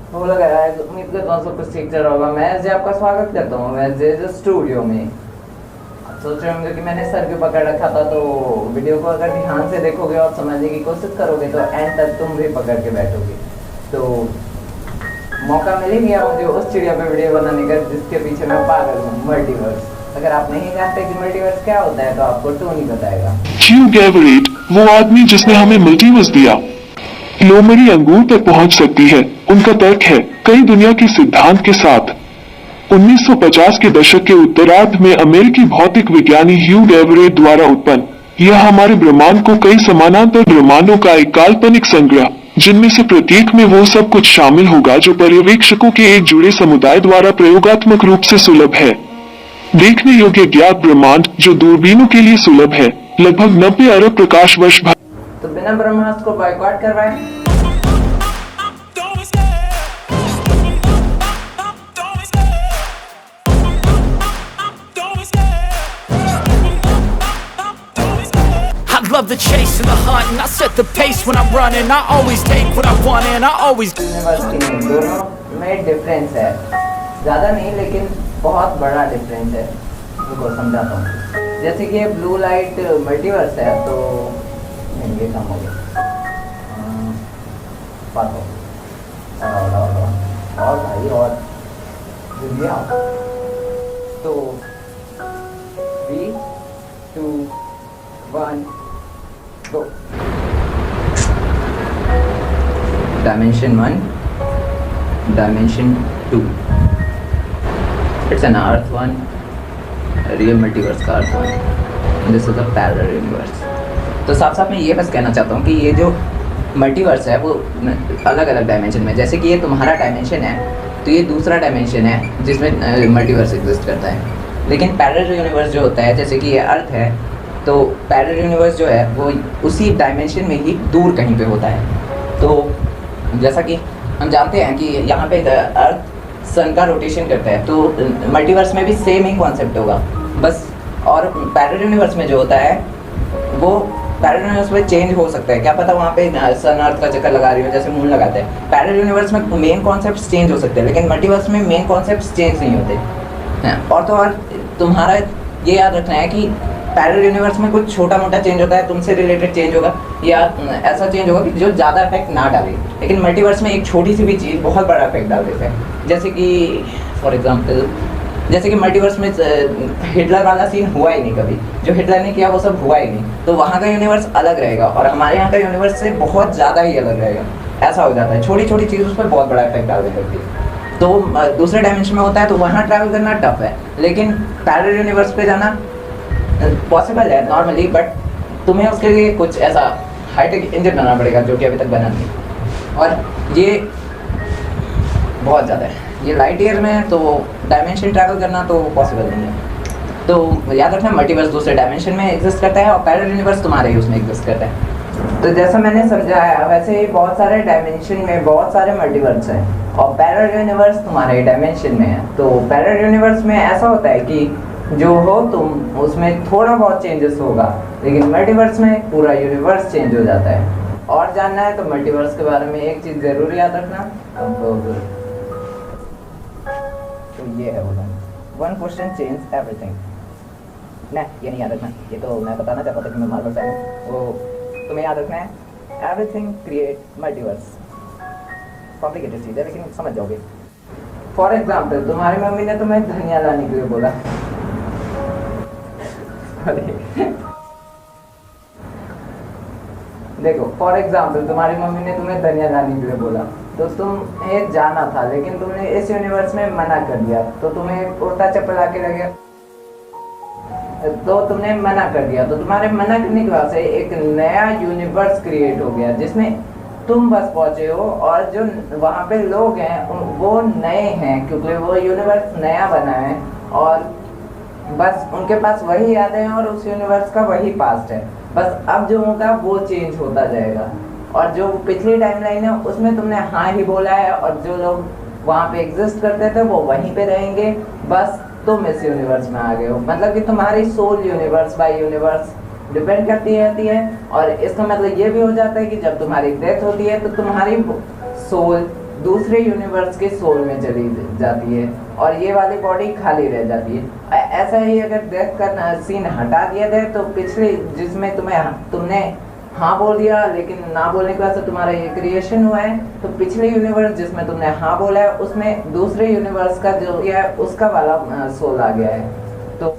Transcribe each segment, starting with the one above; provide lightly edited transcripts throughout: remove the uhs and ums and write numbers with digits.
वो लगा है, उम्मीद करता हूँ सब कुछ ठीक चल रहा होगा। मैं एसजे आपका स्वागत करता हूँ एसजे स्टूडियो में। आप सोच रहे होंगे कि मैंने सर क्यों पकड़ रखा था, तो वीडियो को अगर ध्यान से देखोगे और समझने की कोशिश करोगे तो एंड तक तुम भी पकड़ के बैठोगे। तो मौका मिल ही गया मुझे उस चिड़िया पे वीडियो बनाने का जिसके पीछे मैं पागल हूँ, मल्टीवर्स। अगर आप नहीं जानते कि मल्टीवर्स क्या होता है तो आपको टोनी बताएगा। ह्यू गैवरेट, वो आदमी जिसने हमें मल्टीवर्स दिया, लोमड़ी अंगूर तक पहुंच सकती है। उनका तर्क है कई दुनिया के सिद्धांत के साथ 1950 के दशक के उत्तरार्ध में अमेरिकी भौतिक विज्ञानी ह्यू गैवरेट द्वारा उत्पन्न यह हमारे ब्रह्मांड को कई समानांतर ब्रह्मांडों का एक काल्पनिक संग्रह, जिनमें से प्रत्येक में वो सब कुछ शामिल होगा जो पर्यवेक्षकों के एक जुड़े समुदाय द्वारा प्रयोगात्मक रूप से सुलभ है। देखने योग्य ज्ञात ब्रह्मांड जो दूरबीनों के लिए सुलभ है, लगभग 90 अरब प्रकाश वर्ष। तो बिना ब्रह्मास्त्र को बॉयकॉट करवाए। I love the chase and the hunt, and I set the pace when I'm running. I always take what I want and I always दोनों में डिफरेंस है, ज़्यादा नहीं लेकिन बहुत बड़ा डिफरेंस है। रुको समझाता हूँ। जैसे कि ये ब्लू लाइट मल्टीवर्स है तो नहीं, ये कम हो गया। बात हो और भाई और दुनिया। तो 3, 2, 1 go। Dimension 1, Dimension 2, it's an Earth 1, real multiverse का Earth 1, this is a parallel universe। तो साफ साफ मैं ये बस कहना चाहता हूँ कि ये जो मल्टीवर्स है वो अलग अलग डायमेंशन में, जैसे कि ये तुम्हारा डायमेंशन है तो ये दूसरा डायमेंशन है जिसमें मल्टीवर्स एग्जिस्ट करता है। लेकिन पैरेलल यूनिवर्स जो होता है, जैसे कि ये अर्थ है तो पैरेलल यूनिवर्स जो है वो उसी डायमेंशन में ही दूर कहीं पे होता है। तो जैसा कि हम जानते हैं कि यहाँ पे अर्थ सन का रोटेशन करता है, तो मल्टीवर्स में भी सेम ही कॉन्सेप्ट होगा बस। और पैरेलल यूनिवर्स में जो होता है वो पैरेलल यूनिवर्स में चेंज हो सकता है, क्या पता वहाँ पे सन अर्थ का चक्कर लगा रही हो जैसे मून लगाते हैं। पैरेलल यूनिवर्स में मेन कॉन्सेप्ट चेंज हो सकते हैं लेकिन मल्टीवर्स में मेन कॉन्सेप्ट चेंज नहीं होते हैं। और तो और तुम्हारा ये याद रखना है कि पैरेलल यूनिवर्स में कुछ छोटा मोटा चेंज होता है, तुमसे रिलेटेड चेंज होगा या ऐसा चेंज होगा कि जो ज़्यादा इफेक्ट ना डाले। लेकिन मल्टीवर्स में एक छोटी सी भी चीज़ बहुत बड़ा इफेक्ट डाल देते हैं। जैसे कि फॉर एग्जांपल, जैसे कि मल्टीवर्स में हिटलर वाला सीन हुआ ही नहीं कभी, जो हिटलर ने किया वो सब हुआ ही नहीं, तो वहाँ का यूनिवर्स अलग रहेगा और हमारे यहाँ का यूनिवर्स से बहुत ज़्यादा ही अलग रहेगा। ऐसा हो जाता है, छोटी छोटी चीज़ उस पर बहुत बड़ा इफेक्ट डाल देती है। तो दूसरे डायमेंशन में होता है तो वहाँ ट्रैवल करना टफ है, लेकिन पैरेलल यूनिवर्स पे जाना पॉसिबल है नॉर्मली, बट तुम्हें उसके लिए कुछ ऐसा हाईटेक इंजन बनाना पड़ेगा जो कि अभी तक बना नहीं। और ये बहुत ज़्यादा है, ये लाइट ईयर में है तो डायमेंशन ट्रैवल करना तो पॉसिबल नहीं है। तो याद रखना मल्टीवर्स दूसरे डायमेंशन में एग्जिस्ट करता है और पैरेलल यूनिवर्स तुम्हारे ही उसमें एग्जिस्ट करता है। तो जैसा मैंने समझाया वैसे ही बहुत सारे डायमेंशन में बहुत सारे मल्टीवर्स हैं और पैरेलल यूनिवर्स तुम्हारे डायमेंशन में है। तो पैरेलल यूनिवर्स में ऐसा होता है कि जो हो तुम उसमें थोड़ा बहुत चेंजेस होगा, लेकिन मल्टीवर्स में पूरा यूनिवर्स चेंज हो जाता है। और जानना है तो मल्टीवर्स के बारे में एक चीज़ ज़रूर याद रखना, तो ये है बोला, वन क्वेश्चन चेंज एवरीथिंग। ना ये नहीं याद रखना, ये तो मैं बताना चाहता था कि मैं मार्वल फैन हूँ, वो तुम्हें याद रखना है एवरीथिंग क्रिएट मल्टीवर्स। कॉम्प्लिकेटेड चीज़ है लेकिन समझ जाओगे। फॉर एग्जाम्पल, तुम्हारी मम्मी ने तुम्हें धनिया लाने के लिए बोला देखो फॉर एग्जाम्पल तुम्हारी मम्मी ने तुम्हें धनिया लाने के लिए बोला तो तुम्हें जाना था, लेकिन तुमने इस यूनिवर्स में मना कर दिया, तो तुम्हें उल्टा चप्पल आके लगे, तो तुमने मना कर दिया, तो तुम्हारे मना करने की वजह से एक नया यूनिवर्स क्रिएट हो गया जिसमें तुम बस पहुंचे हो और जो वहाँ पे लोग हैं वो नए हैं क्योंकि वो यूनिवर्स नया बना है और बस उनके पास वही यादें हैं और उस यूनिवर्स का वही पास्ट है। बस अब जो होगा वो चेंज होता जाएगा और जो पिछली टाइमलाइन है उसमें तुमने हाँ ही बोला है और जो लोग वहाँ पे एग्जिस्ट करते थे वो वहीं पे रहेंगे, बस तुम इस यूनिवर्स में आ गए हो। मतलब कि तुम्हारी soul universe by universe depend करती रहती है और इसका मतलब ये भी हो जाता है कि जब तुम्हारी डेथ होती है तो तुम्हारी सोल दूसरे यूनिवर्स के सोल में चली जाती है और ये वाली बॉडी खाली रह जाती है। ऐसा ही अगर डेथ का सीन हटा दिया जाए तो पिछले जिसमें तुमने हाँ बोल दिया लेकिन ना बोलने की वजह से तुम्हारा ये क्रिएशन हुआ है, तो पिछले यूनिवर्स जिसमें तुमने हाँ बोला है उसमें दूसरे यूनिवर्स का जो है उसका वाला सोल आ गया है। तो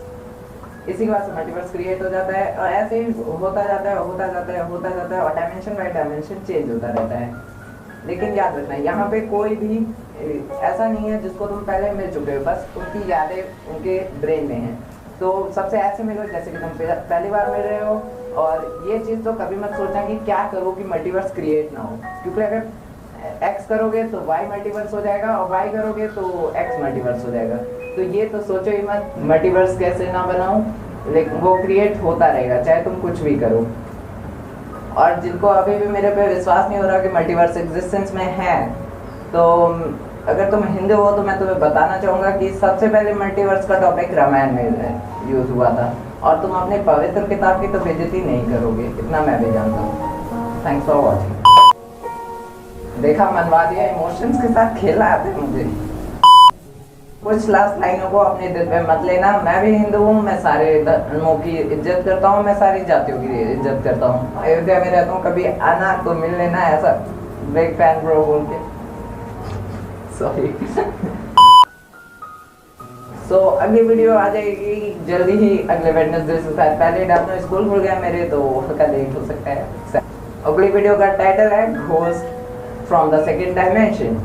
इसी के बाद से मल्टीवर्स क्रिएट हो जाता है और ऐसे ही होता जाता है और डायमेंशन बाय डायमेंशन चेंज होता रहता है। लेकिन याद रखना यहाँ पे कोई भी ऐसा नहीं है जिसको तुम पहले मिल चुके हो, बस उनकी यादें उनके ब्रेन में हैं। तो सबसे ऐसे मिलो जैसे कि तुम पहली बार मिल रहे हो। और ये चीज़ तो कभी मत सोचना कि क्या करो कि मल्टीवर्स क्रिएट ना हो, क्योंकि अगर एक्स करोगे तो वाई मल्टीवर्स हो जाएगा और वाई करोगे तो एक्स मल्टीवर्स हो जाएगा। तो ये तो सोचो ही मत मल्टीवर्स कैसे ना बनाऊं, लेकिन वो क्रिएट होता रहेगा चाहे तुम कुछ भी करो। और जिनको अभी भी मेरे पे विश्वास नहीं हो रहा कि मल्टीवर्स एग्जिस्टेंस में है, तो अगर तुम हिंदू हो तो मैं तुम्हें बताना चाहूँगा कि सबसे पहले मल्टीवर्स का टॉपिक रामायण में यूज़ हुआ था और तुम अपने पवित्र किताब की तो बेइज्जती नहीं करोगे, इतना मैं भी जानता हूँ। Thanks for watching. देखा, मनवा दिया, इमोशंस के साथ खेला आते मुझे। कुछ लास्ट लाइनों को अपने दिल पे मत लेना। मैं भी हिंदू हूँ, मैं सारे धर्मों की इज्जत करता हूँ, मैं सारी जातियों की इज्जत करता हूँ। अयोध्या में रहता हूँ, कभी आना तो मिल लेना, ऐसा बिग फैन ब्रो बोल के। सॉरी। सो अगली वीडियो आ जाएगी जल्दी ही, अगले वेडनेसडे से शायद पहले डालना। स्कूल खुल गया मेरे तो हल्का लेट हो सकता है। अगली वीडियो का टाइटल है ghost from the second dimension.